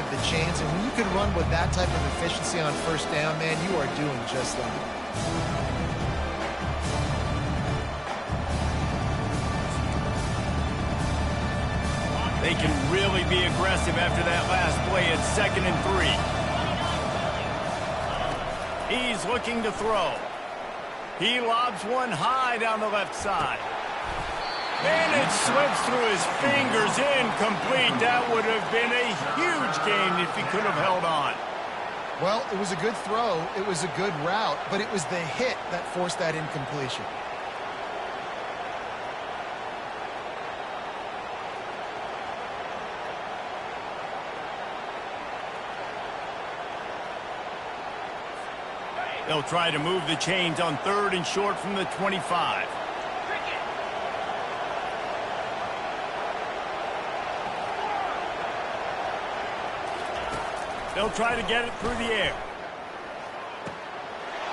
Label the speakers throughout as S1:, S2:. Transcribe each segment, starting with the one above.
S1: of the chains, and when you can run with that type of efficiency on first down, man, you are doing just that.
S2: They can really be aggressive after that last play at 2nd and 3. He's looking to throw. He lobs one high down the left side. And it slips through his fingers, incomplete. That would have been a huge gain if he could have held on.
S1: Well, it was a good throw. It was a good route, but it was the hit that forced that incompletion.
S2: They'll try to move the chains on 3rd and short from the 25. They'll try to get it through the air.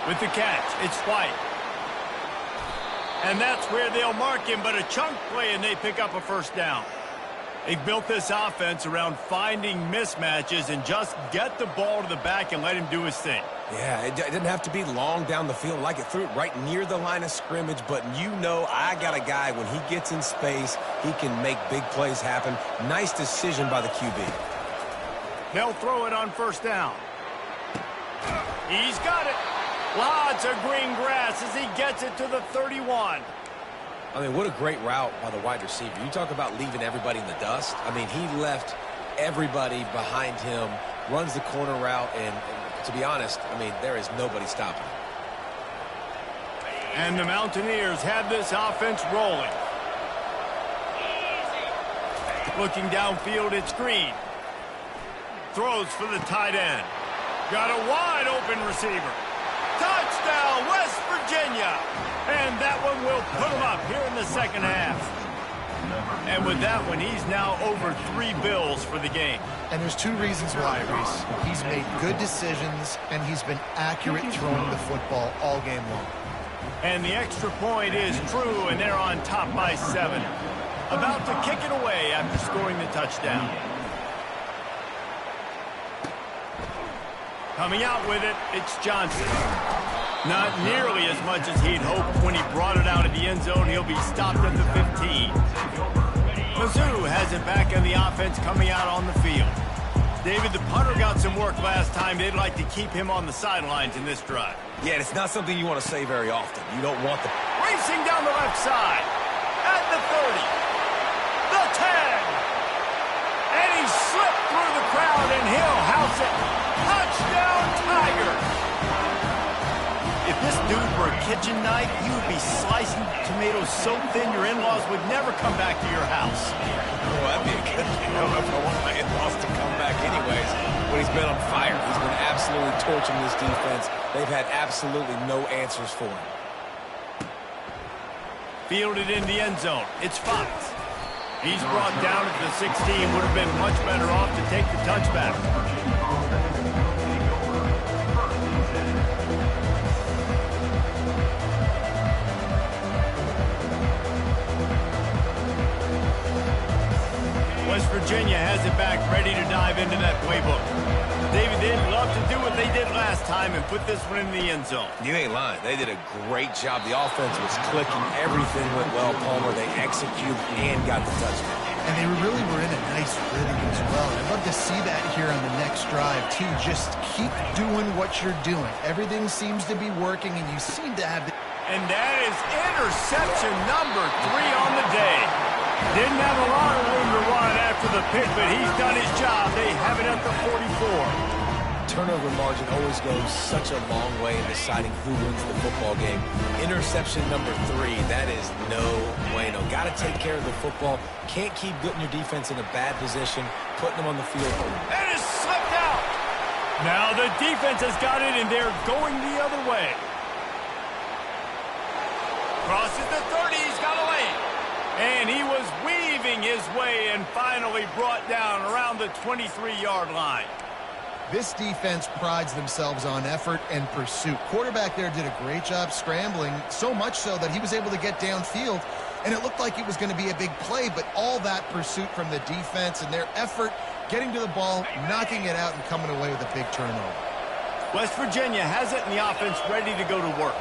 S2: With the catch, it's White. And that's where they'll mark him, but a chunk play, and they pick up a first down. They've built this offense around finding mismatches and just get the ball to the back and let him do his thing.
S3: Yeah, it didn't have to be long down the field. Like it threw it right near the line of scrimmage, but you know I got a guy, when he gets in space, he can make big plays happen. Nice decision by the QB.
S2: They'll throw it on first down. He's got it. Lots of green grass as he gets it to the 31.
S3: I mean, what a great route by the wide receiver. You talk about leaving everybody in the dust. I mean, he left everybody behind him, runs the corner route, and to be honest, I mean, there is nobody stopping him.
S2: And the Mountaineers have this offense rolling. Looking downfield, it's Green. Throws for the tight end. Got a wide open receiver. Touchdown, West Virginia. And that one will put him up here in the second half. And with that one, he's now over 3 bills for the game.
S1: And there's 2 reasons why, Reese. He's made good decisions, and he's been accurate throwing the football all game long.
S2: And the extra point is true, and they're on top by 7. About to kick it away after scoring the touchdown. Coming out with it, it's Johnson. Not nearly as much as he'd hoped when he brought it out of the end zone. He'll be stopped at the 15. Mizzou has it back on the offense coming out on the field. David, the punter got some work last time. They'd like to keep him on the sidelines in this drive.
S3: Yeah, it's not something you want to say very often. You don't want the...
S2: Racing down the left side. At the 30. The 10. And he slipped through the crowd, and he'll house it. Touchdown, Tigers. If this dude were a kitchen knife, you would be slicing tomatoes so thin your in-laws would never come back to your house.
S3: Oh, that'd be a good thing. I don't know if I want my in-laws to come back anyways. But he's been on fire. He's been absolutely torching this defense. They've had absolutely no answers for him.
S2: Fielded in the end zone. It's Fox. He's brought down at the 16. Would have been much better off to take the touchback. West Virginia has it back, ready to dive into that playbook. David, they'd love to do what they did last time and put this one in the end zone.
S3: You ain't lying. They did a great job. The offense was clicking. Everything went well, Palmer. They executed and got the touchdown.
S1: And they really were in a nice rhythm as well. I'd love to see that here on the next drive, too. Just keep doing what you're doing. Everything seems to be working, and you seem to have...
S2: And that is interception number 3 on the day. Didn't have a lot of room to run after the pick, but he's done his job. They have it at the 44.
S3: Turnover margin always goes such a long way in deciding who wins the football game. Interception number 3, that is no bueno. Got to take care of the football. Can't keep putting your defense in a bad position, putting them on the field.
S2: And it's slipped out. Now the defense has got it, and they're going the other way. Crosses the 30, he's got a lane. And he was weaving his way and finally brought down around the 23-yard line.
S1: This defense prides themselves on effort and pursuit. Quarterback there did a great job scrambling, so much so that he was able to get downfield, and it looked like it was going to be a big play, but all that pursuit from the defense and their effort getting to the ball, knocking it out, and coming away with a big turnover.
S2: West Virginia has it in the offense ready to go to work.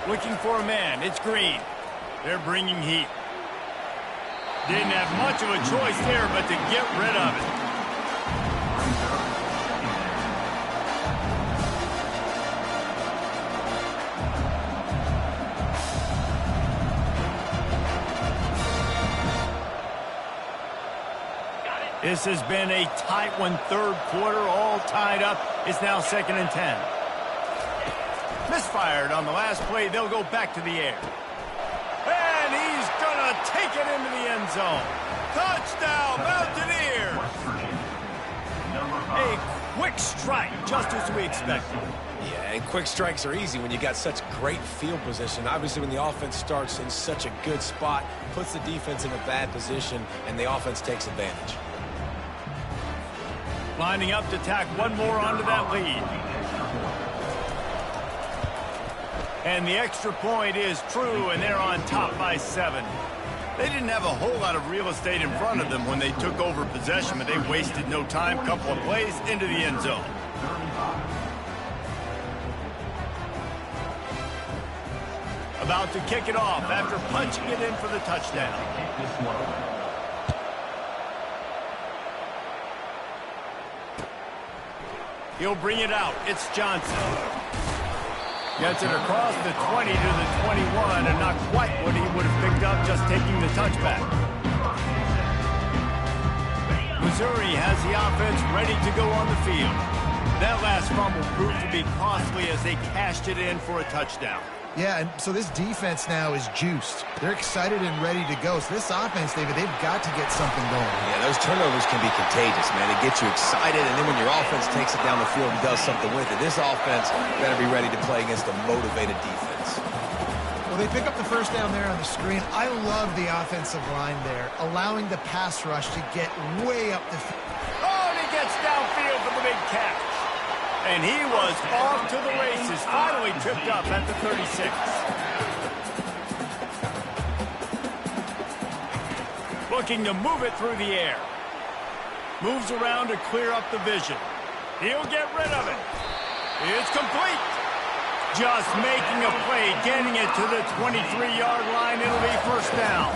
S2: Looking for a man. It's Green. They're bringing heat. Didn't have much of a choice there but to get rid of it. This has been a tight one, third quarter, all tied up. It's now 2nd and 10. Misfired on the last play. They'll go back to the air. And he's going to take it into the end zone. Touchdown, Mountaineers! A quick strike, just as we expected.
S3: Yeah, and quick strikes are easy when you got such great field position. Obviously, when the offense starts in such a good spot, puts the defense in a bad position, and the offense takes advantage.
S2: Lining up to tack one more onto that lead. And the extra point is true, and they're on top by 7. They didn't have a whole lot of real estate in front of them when they took over possession, but they wasted no time. Couple of plays into the end zone. About to kick it off after punching it in for the touchdown. He'll bring it out. It's Johnson. Gets it across the 20 to the 21, and not quite what he would have picked up just taking the touchback. Missouri has the offense ready to go on the field. That last fumble proved to be costly as they cashed it in for a touchdown.
S1: Yeah, and so this defense now is juiced. They're excited and ready to go. So this offense, David, they've got to get something going.
S3: Yeah, those turnovers can be contagious, man. It gets you excited, and then when your offense takes it down the field and does something with it, this offense better be ready to play against a motivated defense.
S1: Well, they pick up the first down there on the screen. I love the offensive line there, allowing the pass rush to get way up the field.
S2: Oh, and he gets downfield for the big catch. And he was off to the races, finally tripped up at the 36. Looking to move it through the air. Moves around to clear up the vision. He'll get rid of it. It's complete. Just making a play, getting it to the 23-yard line. It'll be first down.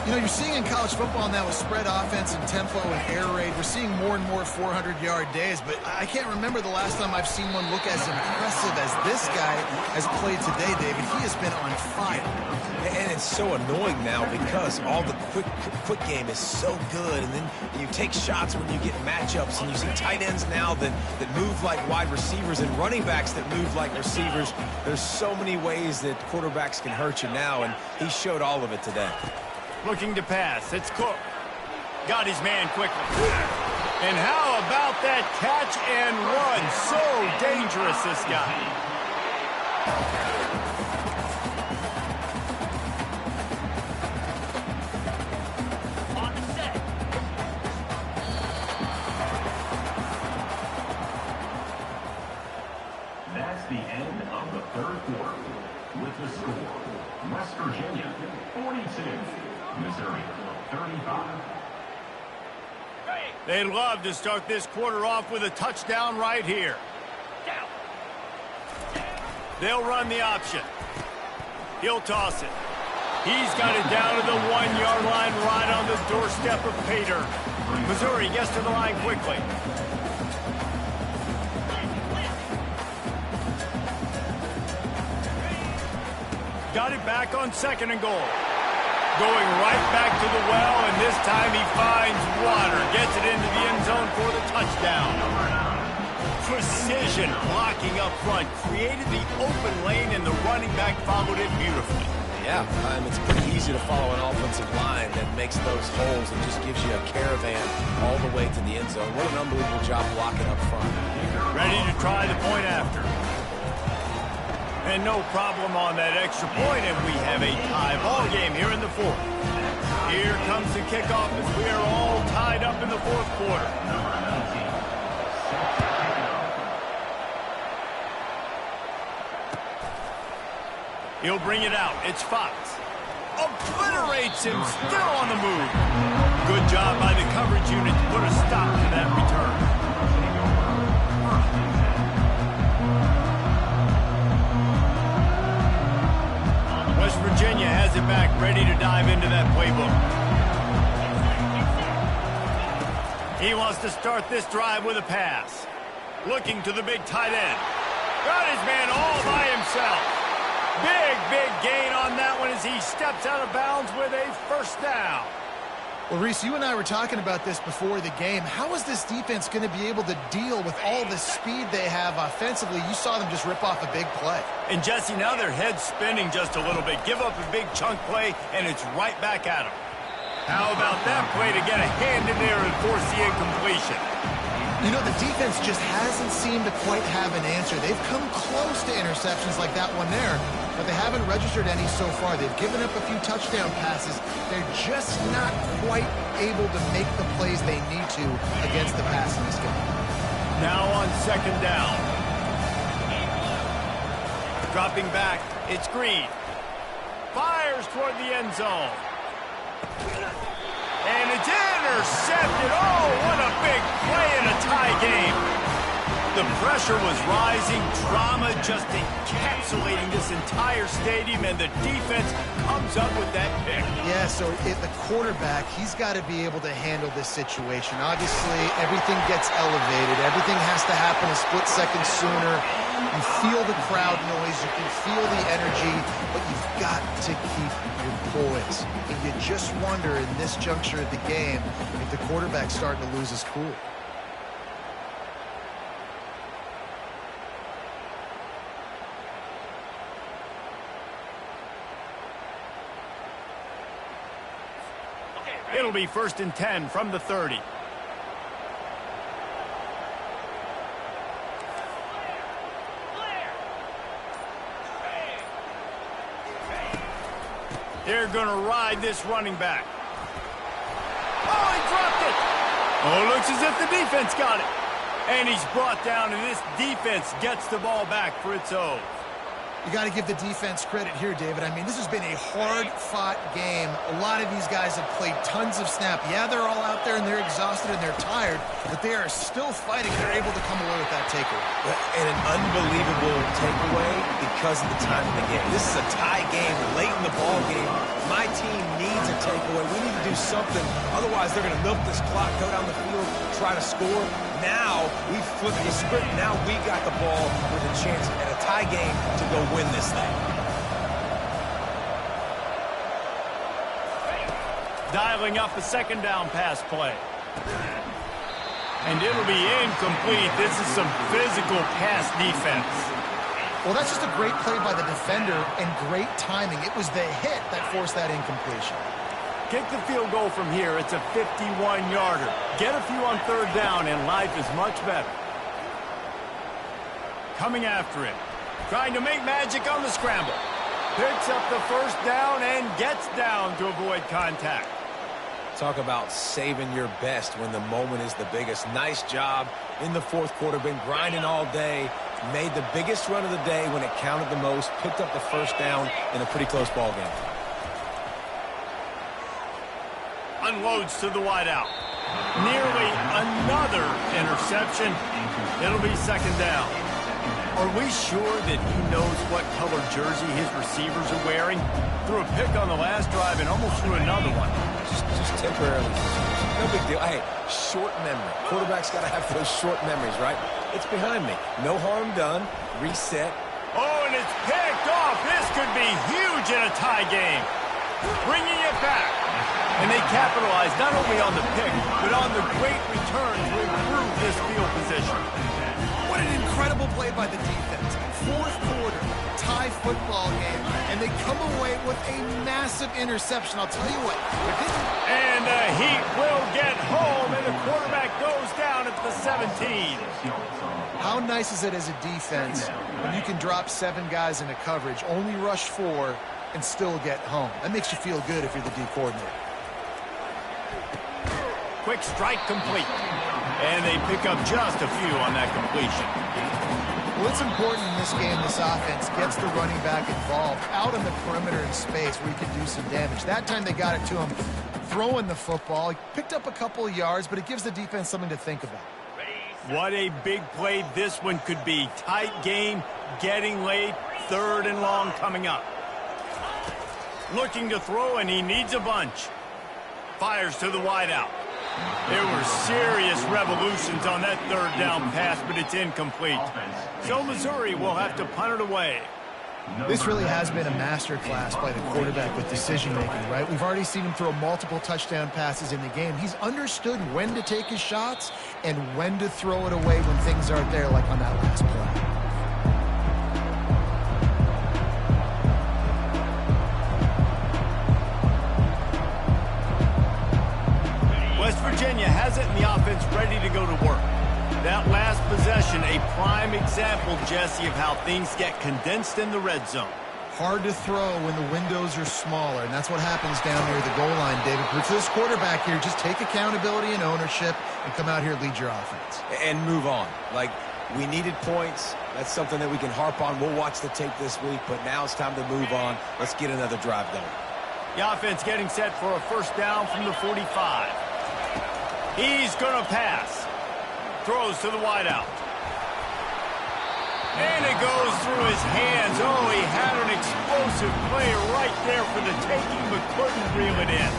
S1: You know, you're seeing in college football now with spread offense and tempo and air raid, we're seeing more and more 400-yard days, but I can't remember the last time I've seen one look as impressive as this guy has played today, David. He has been on fire.
S3: And it's so annoying now because all the quick game is so good, and then you take shots when you get matchups, and you see tight ends now that move like wide receivers and running backs that move like receivers. There's so many ways that quarterbacks can hurt you now, and he showed all of it today.
S2: Looking to pass. It's Cook. Got his man quickly. And how about that catch and run? So dangerous, this guy. On the set.
S4: That's the end of the third quarter. With the score, West Virginia 42. Missouri 35.
S2: They'd love to start this quarter off with a touchdown right here. They'll run the option. He'll toss it. He's got it down to the 1-yard line right on the doorstep of Pater. Missouri gets to the line quickly. Got it back on 2nd and goal. Going right back to the well, and this time he finds water. Gets it into the end zone for the touchdown. Precision blocking up front. Created the open lane, and the running back followed it beautifully.
S3: Yeah, it's pretty easy to follow an offensive line that makes those holes and just gives you a caravan all the way to the end zone. What an unbelievable job blocking up front.
S2: Ready to try the point after. And no problem on that extra point, and we have a tie ball game here in the fourth. Here comes the kickoff as we are all tied up in the fourth quarter. He'll bring it out. It's Fox. Obliterates him, still on the move. Good job by the coverage unit to put a stop to that. He wants to start this drive with a pass. Looking to the big tight end. Got his man all by himself. Big gain on that one as he steps out of bounds with a first down.
S1: Well, Reese, you and I were talking about this before the game. How is this defense going to be able to deal with all the speed they have offensively? You saw them just rip off a big play.
S2: And, Jesse, now their head's spinning just a little bit. Give up a big chunk play, and it's right back at them. How about that play to get a hand in there and force the incompletion?
S1: You know, the defense just hasn't seemed to quite have an answer. They've come close to interceptions like that one there, but they haven't registered any so far. They've given up a few touchdown passes. They're just not quite able to make the plays they need to against the pass in this game.
S2: Now on second down. Dropping back, it's Green. Fires toward the end zone. And it's intercepted. Oh, what a big play in a tie game. The pressure was rising, drama just encapsulating this entire stadium, and the defense comes up with that pick.
S1: Yeah, so the quarterback, he's got to be able to handle this situation. Obviously, everything gets elevated. Everything has to happen a split second sooner. You feel the crowd noise. You can feel the energy, but you've got to keep your poise. And you just wonder in this juncture of the game if the quarterback's starting to lose his cool.
S2: It'll be 1st and 10 from the 30. They're going to ride this running back. Oh, he dropped it. Oh, looks as if the defense got it. And he's brought down, and this defense gets the ball back for its own.
S1: You got to give the defense credit here, David. I mean, this has been a hard-fought game. A lot of these guys have played tons of snap. Yeah, they're all out there, and they're exhausted, and they're tired, but they are still fighting. They're able to come away with that takeaway.
S3: And an unbelievable takeaway because of the time of the game. This is a tie game, late in the ball game. My team needs a takeaway. We need to do something. Otherwise, they're going to milk this clock, go down the field, try to score. Now, we flip the script. Now we got the ball with a chance at a tie game to go win this thing.
S2: Dialing up a second down pass play. And it'll be incomplete. This is some physical pass defense.
S1: Well, that's just a great play by the defender and great timing. It was the hit that forced that incompletion.
S2: Kick the field goal from here. It's a 51-yarder. Get a few on third down, and life is much better. Coming after it. Trying to make magic on the scramble. Picks up the first down and gets down to avoid contact.
S3: Talk about saving your best when the moment is the biggest. Nice job in the fourth quarter. Been grinding all day. Made the biggest run of the day when it counted the most. Picked up the first down in a pretty close ball game.
S2: Unloads to the wideout. Nearly another interception. It'll be second down. Are we sure that he knows what color jersey his receivers are wearing? Threw a pick on the last drive and almost threw another one.
S3: Just temporarily. No big deal. Hey, short memory. Quarterback's got to have those short memories, right? It's behind me. No harm done. Reset.
S2: Oh, and it's picked off. This could be huge in a tie game. Bringing it back. And they capitalize not only on the pick, but on the great return to improve this field position.
S1: What an incredible play by the defense. Fourth quarter, tie football game, and they come away with a massive interception. I'll tell you what.
S2: And the Heat will get home, and the quarterback goes down at the 17.
S1: How nice is it as a defense when you can drop 7 guys into coverage, only rush 4, and still get home? That makes you feel good if you're the D coordinator.
S2: Quick strike complete. And they pick up just a few on that completion.
S1: Well, it's important in this game, this offense gets the running back involved out on the perimeter in space where he can do some damage. That time they got it to him throwing the football. He picked up a couple of yards, but it gives the defense something to think about.
S2: What a big play this one could be. Tight game, getting late, third and long coming up. Looking to throw, and he needs a bunch. Fires to the wideout. There were serious revolutions on that third down pass, but it's incomplete. So Missouri will have to punt it away.
S1: This really has been a masterclass by the quarterback with decision-making, right? We've already seen him throw multiple touchdown passes in the game. He's understood when to take his shots and when to throw it away when things aren't there, like on that last play.
S2: West Virginia has it in the offense ready to go to work. That last possession, a prime example, Jesse, of how things get condensed in the red zone.
S1: Hard to throw when the windows are smaller, and that's what happens down near the goal line, David. But for this quarterback here, just take accountability and ownership and come out here and lead your offense.
S3: And move on. Like, we needed points. That's something that we can harp on. We'll watch the tape this week, but now it's time to move on. Let's get another drive going.
S2: The offense getting set for a first down from the 45. He's going to pass. Throws to the wideout. And it goes through his hands. Oh, he had an explosive play right there for the taking, but couldn't reel it in.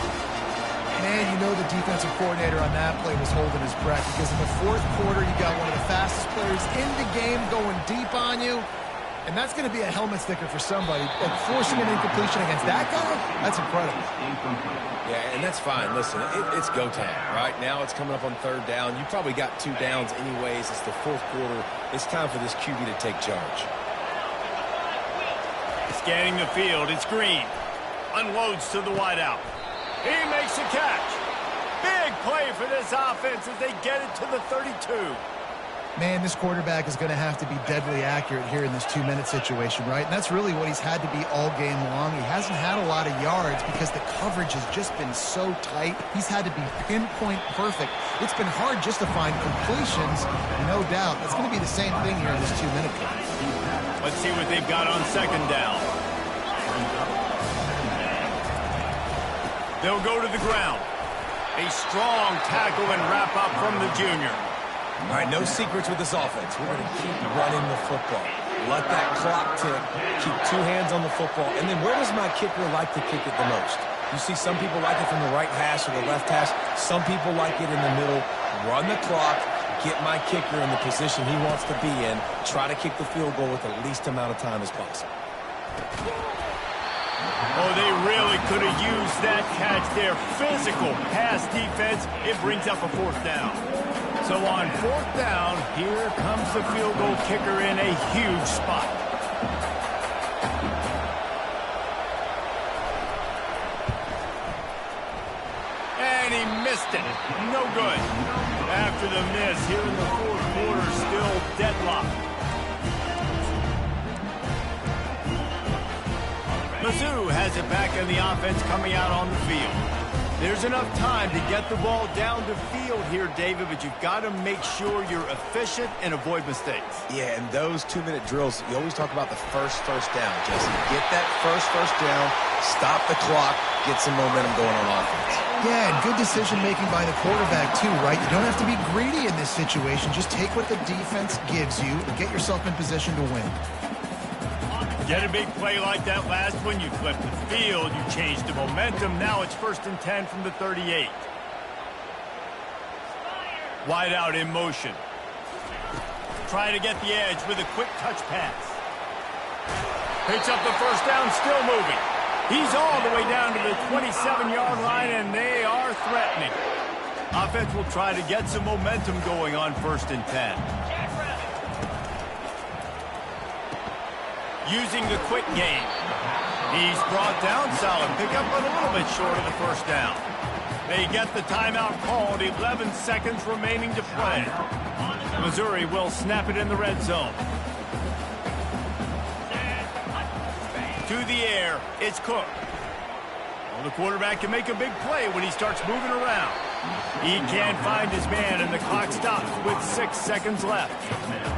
S1: Man, you know the defensive coordinator on that play was holding his breath, because in the fourth quarter, you got one of the fastest players in the game going deep on you. And that's going to be a helmet sticker for somebody. Like, forcing an incompletion against that guy, that's incredible.
S3: Yeah, and that's fine. Listen, it's go time, right? Now it's coming up on third down. You probably got 2 downs anyways. It's the fourth quarter. It's time for this QB to take charge.
S2: Scanning the field, it's Green. Unloads to the wideout. He makes a catch. Big play for this offense as they get it to the 32.
S1: Man, this quarterback is going to have to be deadly accurate here in this 2-minute situation, right? And that's really what he's had to be all game long. He hasn't had a lot of yards because the coverage has just been so tight. He's had to be pinpoint perfect. It's been hard just to find completions, no doubt. That's going to be the same thing here in this 2-minute play.
S2: Let's see what they've got on second down. They'll go to the ground. A strong tackle and wrap up from the junior.
S3: All right, no secrets with this offense. We're going to keep running the football. Let that clock tick. Keep 2 hands on the football. And then where does my kicker like to kick it the most? You see some people like it from the right hash or the left hash. Some people like it in the middle. Run the clock. Get my kicker in the position he wants to be in. Try to kick the field goal with the least amount of time as possible.
S2: Oh, they really could have used that catch there. Physical pass defense. It brings up a fourth down. So on fourth down, here comes the field goal kicker in a huge spot. And he missed it. No good. After the miss, here in the fourth quarter, still deadlocked. Mizzou has it back in the offense coming out on the field. There's enough time to get the ball down the field here, David, but you've got to make sure you're efficient and avoid mistakes.
S3: Yeah, and those 2-minute drills, you always talk about the first down, Jesse. Get that first down, stop the clock, get some momentum going on offense.
S1: Yeah, and good decision-making by the quarterback, too, right? You don't have to be greedy in this situation. Just take what the defense gives you and get yourself in position to win.
S2: Get a big play like that last one, you flip the field, you change the momentum. Now it's 1st and 10 from the 38. Wide out in motion. Trying to get the edge with a quick touch pass. Picks up the first down, still moving. He's all the way down to the 27-yard line, and they are threatening. Offense will try to get some momentum going on 1st and 10. Using the quick game. He's brought down solid. Pick up a little bit short of the first down. They get the timeout called. 11 seconds remaining to play. Missouri will snap it in the red zone. To the air. It's Cook. Well, the quarterback can make a big play when he starts moving around. He can't find his man, and the clock stops with 6 seconds left.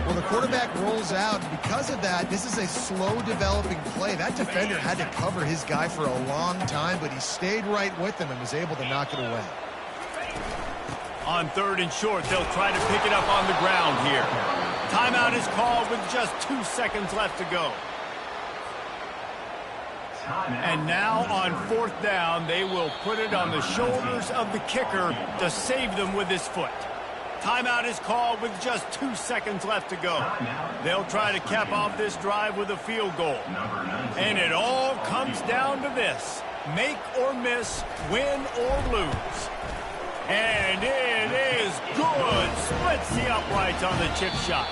S1: Well, the quarterback rolls out, and because of that, this is a slow-developing play. That defender had to cover his guy for a long time, but he stayed right with him and was able to knock it away.
S2: On 3rd and short, they'll try to pick it up on the ground here. Timeout is called with just 2 seconds left to go. And now on 4th down, they will put it on the shoulders of the kicker to save them with his foot. Timeout is called with just 2 seconds left to go. They'll try to cap off this drive with a field goal. And it all comes down to this: make or miss, win or lose. And it is good. Splits the uprights on the chip shot.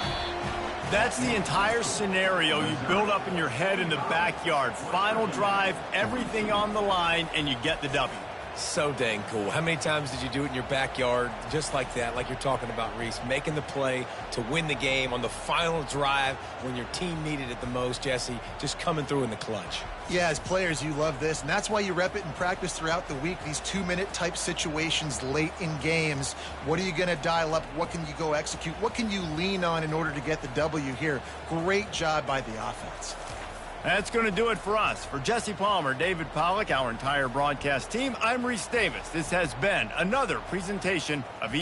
S2: That's the entire scenario you build up in your head in the backyard. Final drive, everything on the line, and you get the W.
S3: So dang cool. How many times did you do it in your backyard just like that, like you're talking about, Reese, making the play to win the game on the final drive when your team needed it the most, Jesse, just coming through in the clutch.
S1: Yeah, as players, you love this, and that's why you rep it in practice throughout the week, these 2-minute type situations late in games. What are you going to dial up? What can you go execute? What can you lean on in order to get the W here? Great job by the offense.
S2: That's going to do it for us. For Jesse Palmer, David Pollack, our entire broadcast team, I'm Reese Davis. This has been another presentation of